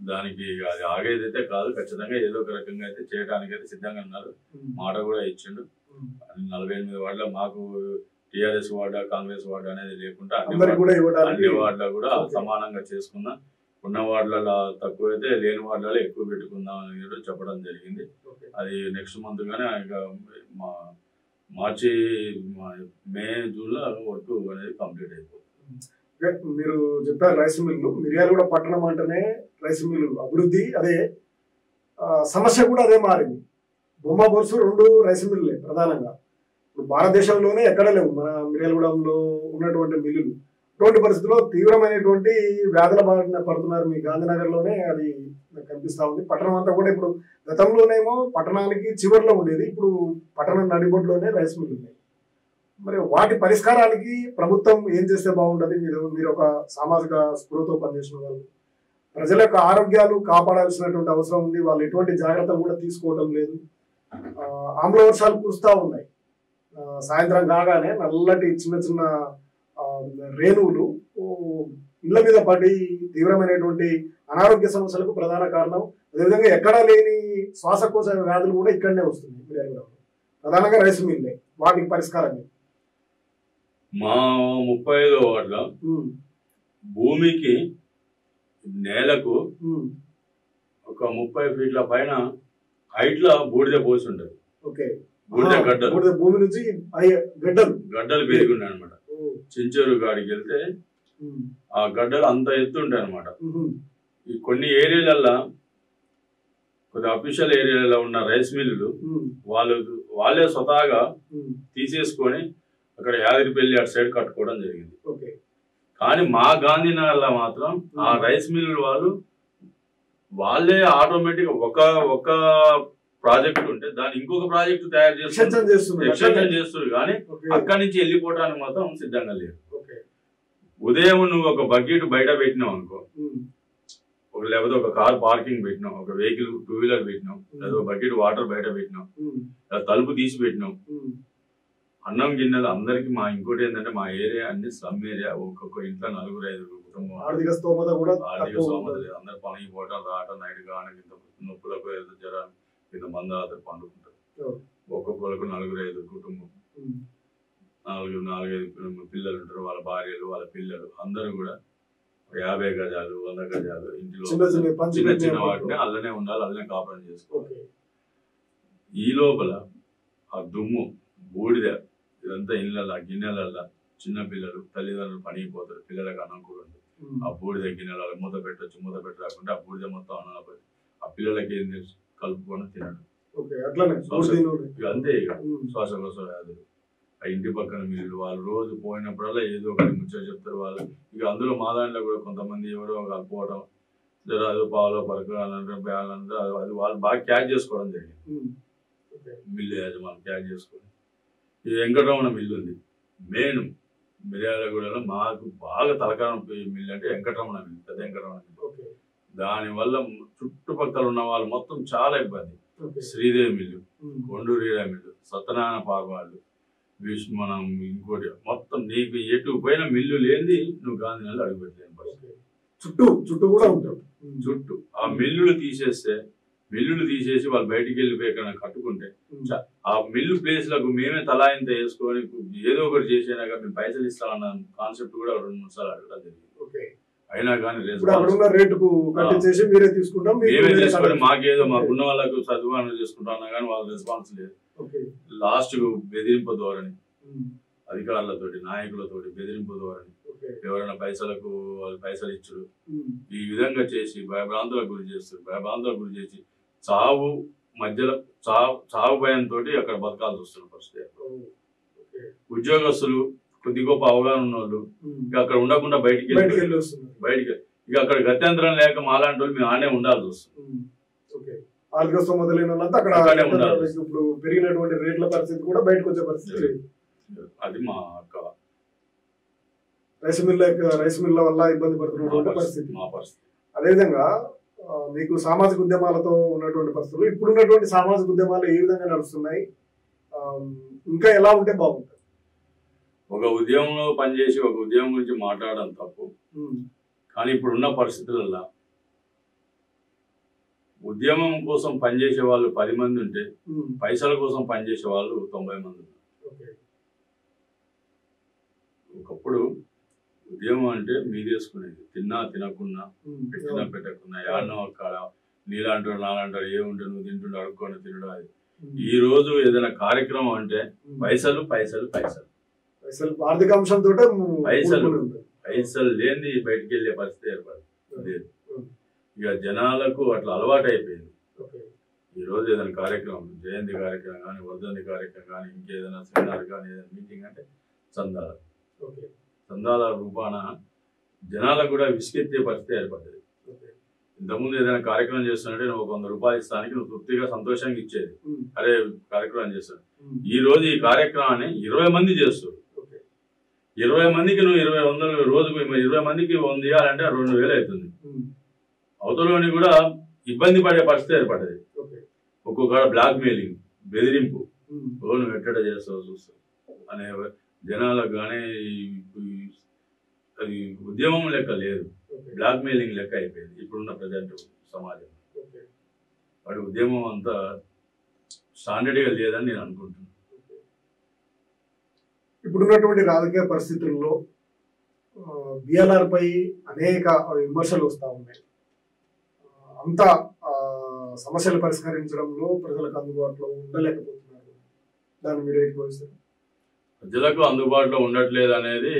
దానికి అది ఆగేదైతే కాదు, ఖచ్చితంగా ఏదో ఒక రకంగా అయితే చేయడానికి అయితే సిద్ధంగా ఉన్నారు. మాట కూడా ఇచ్చిండు. 48 వార్డులో మాకు టీఆర్ఎస్ వార్డా కాంగ్రెస్ వార్డా అనేది లేకుండా అన్ని వార్డులో కూడా సమానంగా చేసుకుందాం. ఉన్న వార్డులలో తక్కువైతే లేని వార్డులలో ఎక్కువ పెట్టుకుందాం అని చెప్పడం జరిగింది. అది నెక్స్ట్ మంత్ గానే మా మార్చి మే జూన్ లో వర్క్ అనేది కంప్లీట్ అయిపోతుంది. మీరు చెప్పారు రైస్ మిల్లు, మిర్యాలగూడ పట్టణం అంటేనే రైస్ మిల్లు అభివృద్ధి, అదే సమస్య కూడా అదే మారింది. బొమ్మ బొరుసు 2 రైస్ మిల్లులే ప్రధానంగా. ఇప్పుడు భారతదేశంలోనే ఎక్కడ లేవు మన మిర్యాలగూడెంలో ఉన్నటువంటి మిల్లులు. అటువంటి పరిస్థితుల్లో తీవ్రమైనటువంటి వ్యాధుల బారిన పడుతున్నారు. మీ గాంధీనగర్లోనే అది కనిపిస్తా ఉంది. పట్టణం అంతా కూడా ఇప్పుడు గతంలోనేమో పట్టణానికి చివరిలో ఉండేది, ఇప్పుడు పట్టణం నడిబొడ్లోనే రైస్ మిల్లు ఉన్నాయి. మరి వాటి పరిష్కారానికి ప్రభుత్వం ఏం చేస్తే బాగుంటుంది? మీరు ఒక సామాజిక స్పృహతో పనిచేసిన వాళ్ళు, ప్రజల యొక్క ఆరోగ్యాలు కాపాడాల్సినటువంటి అవసరం ఉంది. వాళ్ళు ఎటువంటి జాగ్రత్తలు కూడా తీసుకోవడం లేదు. ఆమ్ల వర్షాలు కురుస్తూ ఉన్నాయి. సాయంత్రం కాగానే నల్లటి చిన్న చిన్న రేణువులు ఇళ్ల మీద పడి తీవ్రమైనటువంటి అనారోగ్య సమస్యలకు ప్రధాన కారణం. అదేవిధంగా ఎక్కడా లేని శ్వాసకోశ వ్యాధులు కూడా ఇక్కడనే వస్తుంది. ప్రధానంగా రైస్ మిల్లే. వాటికి పరిష్కారం మా 35వ వార్డులో భూమికి నేలకు ఒక 30 ఫీట్ల పైన హైట్ లో బూడిద పోసి ఉంటది. బూడిద గడ్డలు, భూమి నుంచి గడ్డలు పెరిగి ఉన్నాయి అనమాట. చించూరు గాడికి వెళ్తే ఆ గడ్డలు అంత ఎత్తు ఉంటాయి అనమాట. ఈ కొన్ని ఏరియాలల్లో, కొద్ది అఫీషియల్ ఏరియాలలో ఉన్న రైస్ మిల్లులు వాళ్ళే స్వతహాగా తీసేసుకొని అక్కడ యాదగిరిపల్లి అటు సైడ్ కట్టుకోవడం జరిగింది. కానీ మా గాంధీనగర్లో మాత్రం ఆ రైస్ మిల్లులు వాళ్ళే ఆటోమేటిక్ ఒక ప్రాజెక్ట్ ఉంటే దాన్ని ఇంకొక ప్రాజెక్టు తయారు ఎక్స్టెన్షన్ చేస్తున్నారు. కానీ అక్కడి నుంచి వెళ్ళిపోవడానికి మాత్రం సిద్ధంగా లేదు. ఉదయం నువ్వు ఒక బకెట్ బయట పెట్టినావు అనుకో, లేకపోతే ఒక కార్ పార్కింగ్ పెట్టినావు, ఒక వెహికల్ 2 వీలర్ పెట్టినావు, లేదా ఒక బకెట్ వాటర్ బయట పెట్టినావు, తలుపు తీసి పెట్టినావు, అన్నం గిన్నెలు అందరికి. మా ఇంకోటి ఏంటంటే మా ఏరియా అన్ని స్లమ్ ఏరియా. ఒక్కొక్క ఇంట్లో 4-5 కుటుంబం, ఆర్థిక స్తోమత లేదు. అందరు పనికి పోవటం రావటం, నైట్ కానీ ఇంత నొప్పులకు జ్వరం కింద మంద అతను పండుకుంటారు. ఒక్కొక్కరికి 4-5 కుటుంబం, 4-5 పిల్లలు ఉంటారు. వాళ్ళ భార్యలు, వాళ్ళ పిల్లలు అందరూ కూడా 50 గజాలు 100 గజాలు ఇంటిలో చిన్న చిన్న వాటిని అల్లనే ఉండాలి, అల్లనే కాపురం చేసుకోవాలి. ఈ లోపల ఆ దుమ్ము బూడిద ఇదంతా ఇళ్ళల్లో గిన్నెలల్లో చిన్న పిల్లలు తల్లిదండ్రులు పనికిపోతారు, పిల్లలకు అన్నం కూడా ఉంటుంది. ఆ బూడిద గిన్నెలలో మూత పెట్టచ్చు, మూత పెట్టి రాకుండా ఆ బూడిద మొత్తం అన్నం పెట్టి ఆ పిల్లలకి ఏం తెలుసు కలుపుకొని తినడం. అంతే ఇక శ్వాసకోశ వ్యాధులు. ఆ ఇంటి పక్కన మిల్లు వాళ్ళు రోజు పోయినప్పుడల్లా ఏదో ఒకటి ముచ్చట చెప్తారు వాళ్ళు. ఇక అందులో మా దాంట్లో కూడా కొంతమంది ఎవరో కలుపుకోవడం, అదో పావులో పరకాలంటే బ్యాలంటే అది వాళ్ళు బాగా క్యాచ్ చేసుకోవడం జరిగింది. మిల్లు యజమాని క్యాచ్ చేసుకొని ఈ వెంకటరమణ మిల్లు ఉంది మెయిన్ మిర్యాలగూడలో. మాకు బాగా తలకాలం మిల్లు అంటే వెంకటరమణ మిల్లు, పెద్ద వెంకటరమణ మిల్లు. దానివల్ల చుట్టుపక్కల ఉన్న వాళ్ళు మొత్తం చాలా ఇబ్బంది. శ్రీదేవి మిల్లు, కొండూరు మిల్లు, సత్యనారాయణ పార్వాళ్ళు, మనం ఇంకోటి మొత్తం నీకు ఎటు పోయిన మిల్లు లేని నువ్వు గాంధీనగర్లో అడుగుపెట్టలేని పరిస్థితి. చుట్టూ కూడా ఉంటారు. చుట్టూ ఆ మిల్లులు తీసేసి వాళ్ళు బయటికి వెళ్ళిపోయి ఎక్కడ కట్టుకుంటే ఆ మిల్లు ప్లేస్ లకు మేమే తలాయింత వేసుకొని ఏదో ఒకటి చేసేనా మేము పైసలు ఇస్తామన్న కాన్సెప్ట్ కూడా 2-3 సార్లు అడగడం జరిగింది. అయినా కానీ మేమే తీసుకొని మాకేదో మాకున్న వాళ్ళకు సద్వినియోగం చేసుకుంటున్నా కానీ వాళ్ళ రెస్పాన్స్ లేదు. లాస్ట్ కు బెదిరింపు ధోరణి, అధికారులతోటి నాయకులతోటి బెదిరింపు ధోరణి, ఎవరైనా పైసలకు వాళ్ళు పైసలు ఇచ్చుడు, ఈ విధంగా చేసి భయభ్రాంతులకు గురి చేసి చావు మధ్యలో చావు భయంతో అక్కడ బతకాల్సి వస్తున్న పరిస్థితి. ఉద్యోగస్తులు కొద్ది గొప్ప అవగాహన ఉన్న వాళ్ళు ఇక అక్కడ ఉండకుండా బయటికి ఇక అక్కడ గత్యంతరం లేక మాలాంటి వాళ్ళు మేము ఆనే ఉండాల్సి వస్తుంది. ఆర్థిక స్తోమత లేని వాళ్ళంతా అక్కడ ఇప్పుడు పెరిగినటువంటి రేట్ల పరిస్థితి కూడా బయటకు వచ్చే పరిస్థితి. అది మా రైస్ మిల్ల వల్ల ఇబ్బంది పడుతున్నటువంటి పరిస్థితి. అదేవిధంగా మీకు సామాజిక ఉద్యమాలతో ఉన్నటువంటి పరిస్థితులు, ఇప్పుడున్నటువంటి సామాజిక ఉద్యమాలు ఏ విధంగా నడుస్తున్నాయి, ఇంకా ఎలా ఉంటే బాగుంటుంది? ఒక ఉద్యమంలో పనిచేసి ఒక ఉద్యమం గురించి మాట్లాడడం తప్పు. కానీ ఇప్పుడున్న పరిస్థితులలో ఉద్యమం కోసం పనిచేసే వాళ్ళు 10 మంది ఉంటే పైసల కోసం పనిచేసే వాళ్ళు 90 మంది ఉన్నారు. ఒకప్పుడు ఉద్యమం అంటే మీదేసుకునేది, తిన్నా తినకున్నా పెట్టినా పెట్టకున్నా యాడనో అక్కడ నీలాంటాడు నాలంటాడు ఏముంటే నువ్వు తింటుండే అడుక్కొని తినడం. అది ఈ రోజు ఏదైనా కార్యక్రమం అంటే పైసలు పైసలు పైసలు ఆర్థిక అంశంతో పైసలు లేని బయటికి వెళ్ళే పరిస్థితి ఏర్పడింది. ఇక జనాలకు అట్లా అలవాటు అయిపోయింది. ఈ రోజు ఏదైనా కార్యక్రమం, జయంతి కార్యక్రమం కానీ, వర్ధంతి కార్యక్రమం కానీ, ఇంకేదైనా సెమినార్ కానీ, ఏదైనా మీటింగ్ అంటే చందాల రూపాన జనాలకు కూడా విసిగెత్తే పరిస్థితి ఏర్పడ్డది. ఇంతకుముందు ఏదైనా కార్యక్రమం చేస్తున్నట్టే నువ్వు 100 రూపాయలు ఇస్తానికి నువ్వు తృప్తిగా సంతోషంగా ఇచ్చేది. అరే కార్యక్రమం చేస్తాను. ఈ రోజు ఈ కార్యక్రమాన్ని 20 మంది చేస్తారు. 20 మందికి నువ్వు 20 రోజుకు 20 మందికి 100 ఇవ్వాలంటే 2000 అవుతుంది. అవతలని కూడా ఇబ్బంది పడే పరిస్థితి ఏర్పడ్డది. ఒక్కొక్క బ్లాక్ మెయిలింగ్, బెదిరింపు, నువ్వు ఎట్టడ చేస్తావు చూస్తావు అనే జనాలకు కానీ అది ఉద్యమం లెక్క లేదు, బ్లాక్ మెయిలింగ్ లెక్క అయిపోయింది ఇప్పుడున్న ప్రజెంట్ సమాజం. వాడి ఉద్యమం అంతా స్టాండర్డ్గా లేదని నేను అనుకుంటున్నాను. ఇప్పుడున్నటువంటి రాజకీయ పరిస్థితుల్లో బిఎల్ఆర్ పై అనేక విమర్శలు వస్తూ ఉన్నాయి. అంతా సమస్యలు పరిష్కరించడంలో ప్రజలకు అందుబాటులో ఉండలేకపోతున్నారు. దాన్ని మీరు ఏకీభవిస్తారు? ప్రజలకు అందుబాటులో ఉండట్లేదు అనేది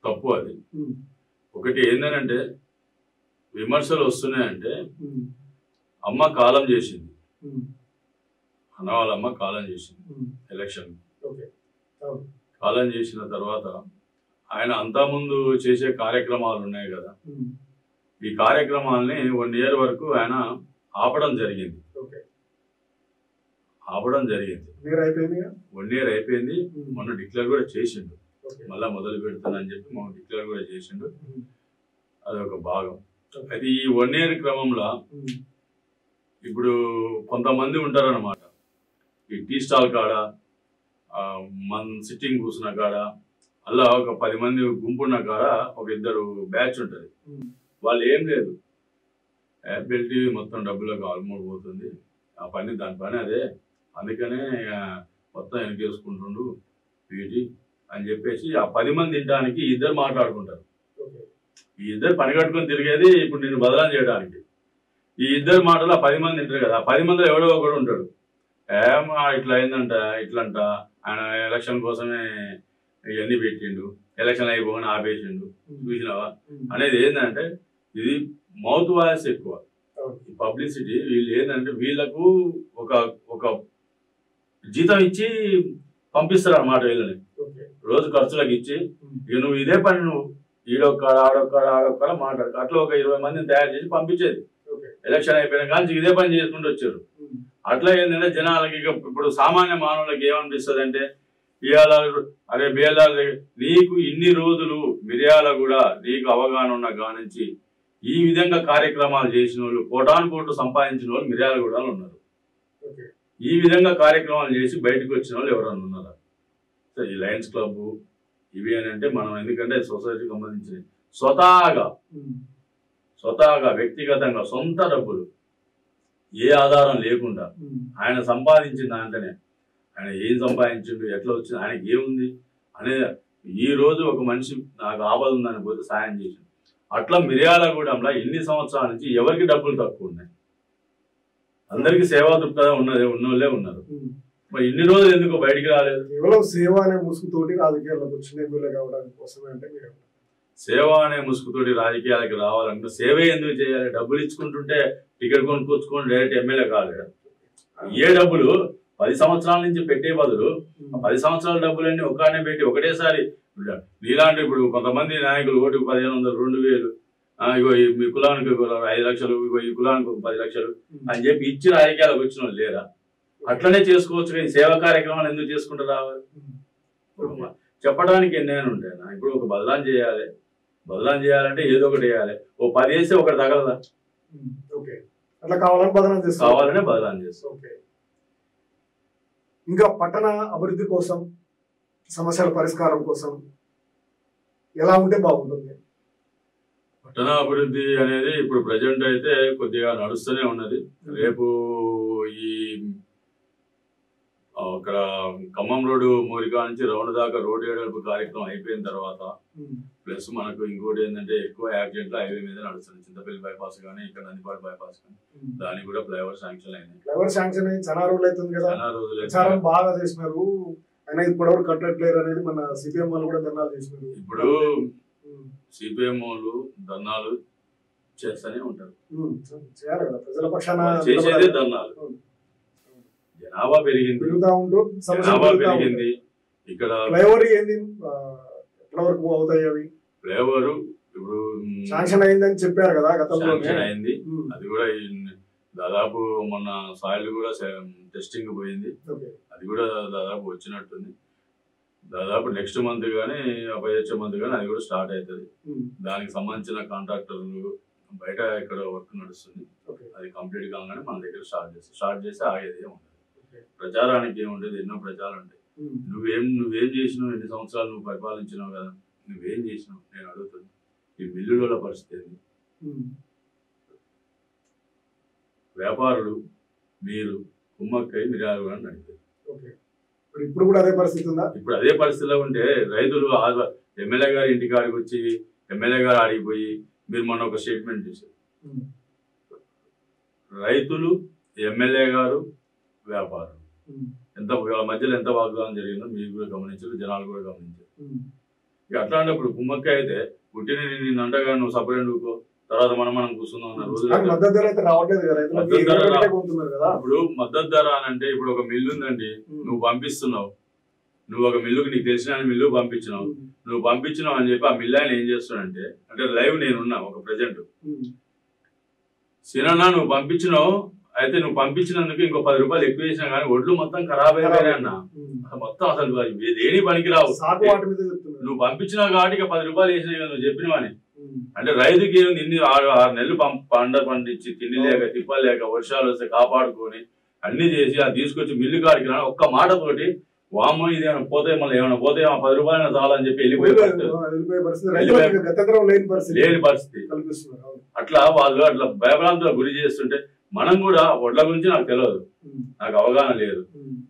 తప్పు. అది ఒకటి ఏంటంటే విమర్శలు వస్తున్నాయంటే అమ్మ కాలం చేసింది, అన్న వాళ్ళ అమ్మ కాలం చేసింది. ఎలక్షన్ కాలం చేసిన తర్వాత ఆయన అంతకుముందు చేసే కార్యక్రమాలు ఉన్నాయి కదా, ఈ కార్యక్రమాలని 1 year వరకు ఆయన ఆపడం జరిగింది. 1 year అయిపోయింది. మొన్న డిక్లేర్ కూడా చేసిండు, మళ్ళా మొదలు పెడుతుందని చెప్పి మొన్న డిక్లేర్ కూడా చేసిండు. అదొక భాగం. అయితే ఈ 1 year క్రమంలో ఇప్పుడు కొంతమంది ఉంటారన్నమాట, ఈ టీ స్టాల్ కాడ మన సిట్టింగ్ కూర్చున్న కాడ అలా ఒక 10 మంది గుంపున్న కాడ ఒక 2 బ్యాచ్ ఉంటుంది. వాళ్ళు ఏం లేదు, యాపిల్ టీవీ మొత్తం డబ్బులకు ఆల్మోడ్ పోతుంది, ఆ పని దాని పని అదే, అందుకనే మొత్తం వెనకేసుకుంటుండు వీటి అని చెప్పేసి ఆ 10 మంది తినడానికి 2 మాట్లాడుకుంటారు. ఈ 2 పని కట్టుకొని తిరిగేది ఇప్పుడు నేను బదలాం చేయడానికి. ఈ 2 మాటలు ఆ 10 మంది తింటారు కదా, ఆ 10 మందిలో ఎవడో ఒకడు ఉంటాడు, ఇట్లా అయిందంట ఇట్లంట, ఆయన ఎలక్షన్ కోసమే ఇవన్నీ పెట్టిండు, ఎలక్షన్ అయిపోగానే ఆపేసిండు చూసినావా అనేది. ఏంటంటే ఇది మౌత్ వాయిస్ ఎక్కువ, పబ్లిసిటీ. వీళ్ళు ఏంటంటే వీళ్ళకు ఒక జీతం ఇచ్చి పంపిస్తారు అన్నమాట వీళ్ళని, రోజు ఖర్చులకు ఇచ్చి. ఇక నువ్వు ఇదే పని, నువ్వు ఈడొక్కడ ఆడొక్కడ మాట్లాడు, అట్లా ఒక 20 మందిని తయారు చేసి పంపించేది. ఎలక్షన్ అయిపోయిన కానీ ఇదే పని చేసుకుంటూ వచ్చారు. అట్లా ఏంటంటే జనాలకి ఇక ఇప్పుడు సామాన్య మానవులకి ఏమనిపిస్తుంది అంటే, అరే బిఎల్ఆర్ నీకు ఇన్ని రోజులు మిర్యాల కూడా నీకు అవగాహన ఉన్న కానించి ఈ విధంగా కార్యక్రమాలు చేసిన వాళ్ళు, కోటాను సంపాదించిన వాళ్ళు మిర్యాల కూడా ఉన్నారు. ఈ విధంగా కార్యక్రమాలు చేసి బయటకు వచ్చిన వాళ్ళు ఎవరన్నా ఉన్నారా? సో ఈ లయన్స్ క్లబ్ ఇవి అని అంటే మనం ఎందుకంటే సొసైటీకి సంబంధించిన స్వతహాగా వ్యక్తిగతంగా సొంత డబ్బులు ఏ ఆధారం లేకుండా ఆయన సంపాదించిన దాంట్లోనే, ఆయన ఏం సంపాదించిండు, ఎట్లా వచ్చింది, ఆయనకి ఏముంది అనేది ఈ రోజు ఒక మనిషి నాకు ఆపద ఉందని పోతే సాయం చేసిండు. అట్లా మిర్యాలగూడెంలో ఇన్ని సంవత్సరాల నుంచి ఎవరికి డబ్బులు తక్కువ ఉన్నాయి, అందరికి సేవా దృక్పథం ఉన్నోళ్ళే ఉన్నారు. మరి ఇన్ని రోజులు ఎందుకు బయటికి రాలేదు? కేవలం సేవ అనే ముసుగుతోటి రాజకీయాలకు వచ్చిన ఎమ్మెల్యే కావడానికి కోసమే అంటే మీరు సేవ అనే ముసుగుతోటి రాజకీయాలకు రావాలంటే సేవే ఎందుకు చేయాలి? డబ్బులు ఇచ్చుకుంటుంటే టికెట్ కొనుక్కొచ్చుకొని డైరెక్ట్ ఎమ్మెల్యే కాలేదు. ఏ డబ్బులు 10 సంవత్సరాల నుంచి పెట్టే బదులు 10 సంవత్సరాల డబ్బులన్నీ ఒక్కనే పెట్టి ఒకటేసారి నీలాంటి ఇప్పుడు కొంతమంది నాయకులు ఓటుకు 1500, 2000, ఇగో మీ కులానికి 5 లక్షలు, ఇగో ఈ కులానికి 10 లక్షలు అని చెప్పి ఇచ్చి రాజకీయాలకు వచ్చిన వాళ్ళు లేరా? అట్లనే చేసుకోవచ్చు కానీ సేవా కార్యక్రమాలు ఎందుకు చేసుకుంటూ రావాలి? చెప్పడానికి ఎన్నైనా ఉంటాయి. ఇప్పుడు ఒక బదలాం చేయాలంటే ఏదో ఒకటి వేయాలి. ఓ 10 వేస్తే ఒకటి తగలదా? అట్లా కావాలనే బదలాం చేస్తాం. ఇంకా పట్టణ అభివృద్ధి కోసం సమస్యల పరిష్కారం కోసం ఎలా ఉంటే బాగుంటుంది? పట్టణ అభివృద్ధి అనేది ఇప్పుడు ప్రజెంట్ అయితే కొద్దిగా నడుస్తూనే ఉన్నది. రేపు ఈ అక్కడ ఖమ్మం రోడ్డు మూలికా నుంచి రౌండ్ దాకా రోడ్డు ఏడల్పు కార్యక్రమం అయిపోయిన తర్వాత ప్లస్ మనకు ఇంకోటి ఏంటంటే ఎక్కువ యాక్సిడెంట్లు హైవే మీద నడుస్తుంది. చింతపల్లి బైపాస్ కానీ ఇక్కడ నందిపాడు బైపాస్ కానీ దానికి కూడా ఫ్లైఓవర్ శాంక్షన్ అయింది. ఫ్లైఓవర్ శాంక్షన్ అయ్యి చాలా రోజులు అవుతుంది కదా, చాలా రోజులు ప్రచారం బాగా చేసినారు. అయినా ఇప్పటివరకు కట్టట్లేరు అనేది మన సిపిఎం వాళ్ళు కూడా ధర్నాలు చేసినారు. ఇప్పుడు సిపిఎం వాళ్ళు ధర్నాలు చేస్తూనే ఉంటారు, చేయాలి కదా, ప్రజల పక్షాన చేసేదే ధర్నాలు. జనాభా పెరిగింది, జనాభా పెరిగింది. ఇక్కడ ఫ్లైఓవర్ ఏంది ఎప్పటివరకు అవుతాయి అవి? ఫ్లైఓవర్ ఇప్పుడు శాంక్షన్ అయిందని చెప్పారు కదా గతంలో, అయింది. అది కూడా దాదాపు మొన్న సాయిల్ కూడా టెస్టింగ్ పోయింది, అది కూడా దాదాపు వచ్చినట్టుంది. దాదాపు నెక్స్ట్ మంత్ కానీ వచ్చే మంత్ కానీ అది కూడా స్టార్ట్ అవుతుంది. దానికి సంబంధించిన కాంట్రాక్టర్లు బయట ఇక్కడ వర్క్ నడుస్తుంది. అది కంప్లీట్ కాగానే మన దగ్గర స్టార్ట్ చేసి ఆగేది ఏముంటుంది. ప్రచారానికి ఏముండదు, ఎన్నో ప్రచారాలు ఉంటాయి. నువ్వేం చేసినావు, ఎన్ని సంవత్సరాలు నువ్వు పరిపాలించినావు కదా, నువ్వేం చేసినావు నేను అడుగుతుంది. ఈ మిల్లుల పరిస్థితి ఏంది? వ్యాపారులు మీరు కుమ్మక్కై మిర్యాలు కూడా నడిపారు. ఇప్పుడు కూడా అదే పరిస్థితి ఉందా? ఇప్పుడు అదే పరిస్థితిలో ఉంటే రైతులు ఎమ్మెల్యే గారి ఇంటికాడికి వచ్చి ఎమ్మెల్యే గారు ఆడిపోయి మీరు మొన్న ఒక స్టేట్మెంట్ చేశారు. రైతులు, ఎమ్మెల్యే గారు, వ్యాపారం ఎంత మధ్యలో ఎంత వాగ్దానం జరిగిందో మీరు కూడా గమనించారు, జనాలు కూడా గమనించారు. ఇక అట్లాంటప్పుడు కుమ్మక్క అయితే పుట్టిన నిన్ను అంటగా నువ్వు సపరేట్ ఊకో, తర్వాత మనం కూర్చుందాం అన్న రోజులు. ఇప్పుడు మద్దతు ధర అని అంటే ఇప్పుడు ఒక మిల్లు ఉందండి, నువ్వు పంపిస్తున్నావు, నువ్వు ఒక మిల్లుకి నీకు తెలిసిన మిల్లు పంపించినావు, నువ్వు పంపించినావు అని చెప్పి ఆ మిల్లు ఆయన ఏం చేస్తున్నాడంటే, అంటే లైవ్ నేనున్నా ఒక ప్రెజెంట్, సినన్నా నువ్వు పంపించినావు, అయితే నువ్వు పంపించినందుకు ఇంకో 10 రూపాయలు ఎక్కువ వేసినా కానీ ఒడ్లు మొత్తం ఖరాబ్ అయిపోయినా అన్న, మొత్తం అసలు దేని పనికి రావు. నువ్వు పంపించినావు కాబట్టి ఇక 10 రూపాయలు వేసినా నువ్వు చెప్పినవని. అంటే రైతుకి ఏమి ఇన్ని 6 నెలలు పండించి తిండి లేక తిప్పలు లేక వర్షాలు వస్తే కాపాడుకొని అన్ని చేసి అది తీసుకొచ్చి మిల్లు కాడికి రా ఒక్క మాటతోటి వామ్మ ఇది ఏమైనా పోతే మళ్ళీ ఏమైనా పోతే 10 రూపాయలు చాలని చెప్పి వెళ్ళిపోయే లేని పరిస్థితి. అట్లా వాళ్ళు అట్లా భయభ్రాంతులకు గురి చేస్తుంటే మనం కూడా ఒడ్ల గురించి నాకు తెలియదు, నాకు అవగాహన లేదు.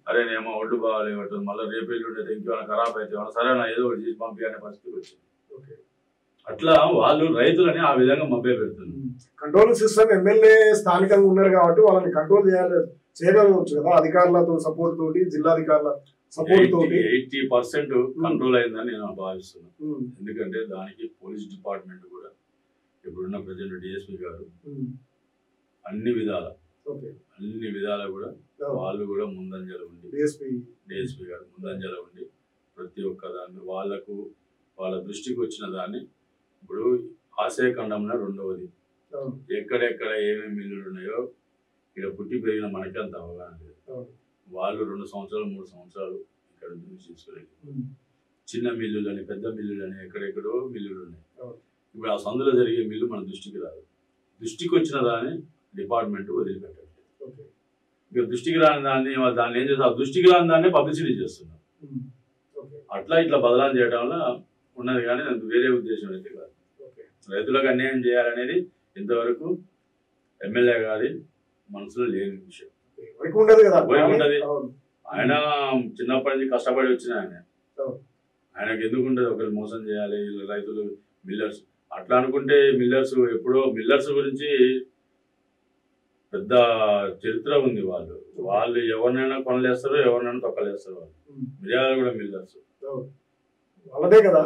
అరే నేమో ఒడ్లు బాగాలేవట్టు మళ్ళీ రేపు ఎల్లుండి ఇంకేమైనా ఖరాబ్ అయితే సరే నా ఏదో ఒకటి చేసి పంపి అనే పరిస్థితి వచ్చింది. అట్లా వాళ్ళు రైతులని ఆ విధంగా మభ్య పెడుతున్నారు. కంట్రోల్ సిస్టమ్ ఎమ్మెల్యే స్థానికంగా ఉన్నారు కాబట్టి వాళ్ళని కంట్రోల్ చేయగలవచ్చు కదా, అధికారులతో సపోర్ట్ తోటి, జిల్లాధికారుల సపోర్ట్ తోటి 80% కంట్రోల్ అయిందని నేను భావిస్తున్నాను. ఎందుకంటే దానికి పోలీస్ డిపార్ట్మెంట్ కూడా ఇప్పుడున్న ప్రజెంట్ డిఎస్పీ గారు అన్ని విధాల కూడా వాళ్ళు కూడా ముందంజలో ఉండి, డిఎస్పీ గారు ముందంజలో ఉండి ప్రతి ఒక్క దాన్ని వాళ్ళ దృష్టికి వచ్చిన దాన్ని, ఇప్పుడు ఆసియా ఖండంలో రెండవది ఎక్కడెక్కడ ఏమేమి మిల్లులు ఉన్నాయో ఇక్కడ పుట్టి పెరిగిన మనకి అంత అవగాహన లేదు. వాళ్ళు 2 సంవత్సరాలు 3 సంవత్సరాలు ఇక్కడ చూసుకోలేదు. చిన్న మిల్లులని పెద్ద మిల్లులని ఎక్కడెక్కడో మిల్లులు ఉన్నాయి. ఇప్పుడు ఆ సందులో జరిగే మిల్లు మన దృష్టికి రాదు. దృష్టికి వచ్చిన దాన్ని డిపార్ట్మెంట్ వదిలిపెట్టట్లేదు. ఇక దృష్టికి రాని దాన్ని ఏం చేస్తారు, దృష్టికి రాని దాన్ని పబ్లిసిటీ చేస్తున్నారు. అట్లా ఇట్లా బదలాం చేయడం వల్ల ఉన్నది, కానీ వేరే ఉద్దేశం అయితే కాదు. రైతులకు అన్యాయం చేయాలనేది ఇంతవరకు ఎమ్మెల్యే గారి మనసులో లేని విషయం. ఉంటది ఆయన చిన్నప్పటి నుంచి కష్టపడి వచ్చిన ఆయనకు ఎందుకు ఉండదు ఒకరు మోసం చేయాలి రైతులు, మిల్లర్స్ అట్లా అనుకుంటే మిల్లర్స్ గురించి పెద్ద చరిత్ర ఉంది. వాళ్ళు ఎవరినైనా కొనలేస్తారు, ఎవరినైనా తొక్కలేస్తారు. వాళ్ళు మిర్యాల కూడా మిల్లర్స్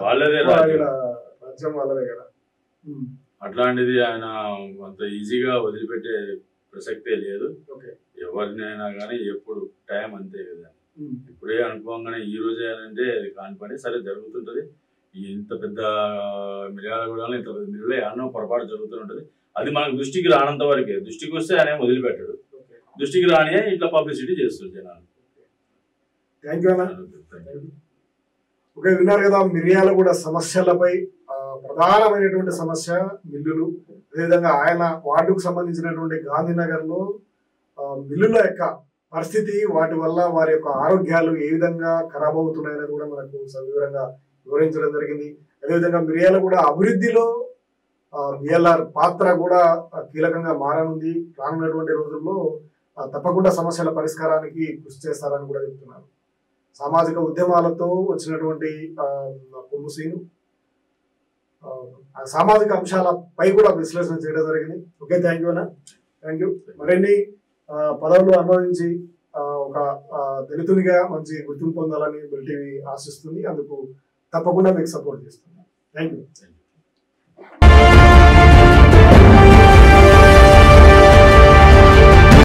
వాళ్ళదే రాజ్యం వాళ్ళదే కదా. అట్లాంటిది ఆయన అంత ఈజీగా వదిలిపెట్టే ప్రసక్తే లేదు. ఎవరినైనా కానీ ఎప్పుడు టైం అంతే కదా. ఇప్పుడే అనుకోగానే ఈ రోజే అంటే అది కాని పని, సరే జరుగుతుంటది. ఇంత పెద్ద మిర్యాలగూడలో ఇంత పెద్ద మిల్లులో అన్నం పొరపాటు జరుగుతుంటది. అది మనకు దృష్టికి రానంత వరకే. దృష్టికి వస్తే ఆయన వదిలిపెట్టాడు, దృష్టికి రాని ఇట్లా పబ్లిసిటీ చేస్తుంది జనాలు. విన్నారు కదా, మిర్యాలగూడ సమస్యలపై ప్రధానమైనటువంటి సమస్య మిల్లులు. అదేవిధంగా ఆయన వార్డుకు సంబంధించినటువంటి గాంధీనగర్ లో మిల్లుల యొక్క పరిస్థితి, వాటి వల్ల వారి యొక్క ఆరోగ్యాలు ఏ విధంగా ఖరాబ్ అవుతున్నాయనేది కూడా మనకు సవివరంగా వివరించడం జరిగింది. అదేవిధంగా మిర్యాలగూడ అభివృద్ధిలో బిఎల్ఆర్ పాత్ర కూడా కీలకంగా మారనుంది. రానున్నటువంటి రోజుల్లో తప్పకుండా సమస్యల పరిష్కారానికి కృషి చేస్తారని కూడా చెప్తున్నారు. సామాజిక ఉద్యమాలతో వచ్చినటువంటి కొమ్ముసీను సామాజిక అంశాలపై కూడా విశ్లేషణ చేయడం జరిగింది. ఓకే, థ్యాంక్ యూ అన్న, థ్యాంక్ యూ. మరిన్ని పదవులు అనుభవించి ఒక దళితునిగా మంచి గుర్తింపు పొందాలని బెల్ టీవీ ఆశిస్తుంది. అందుకు తప్పకుండా మీకు సపోర్ట్ చేస్తున్నాను. Thank you.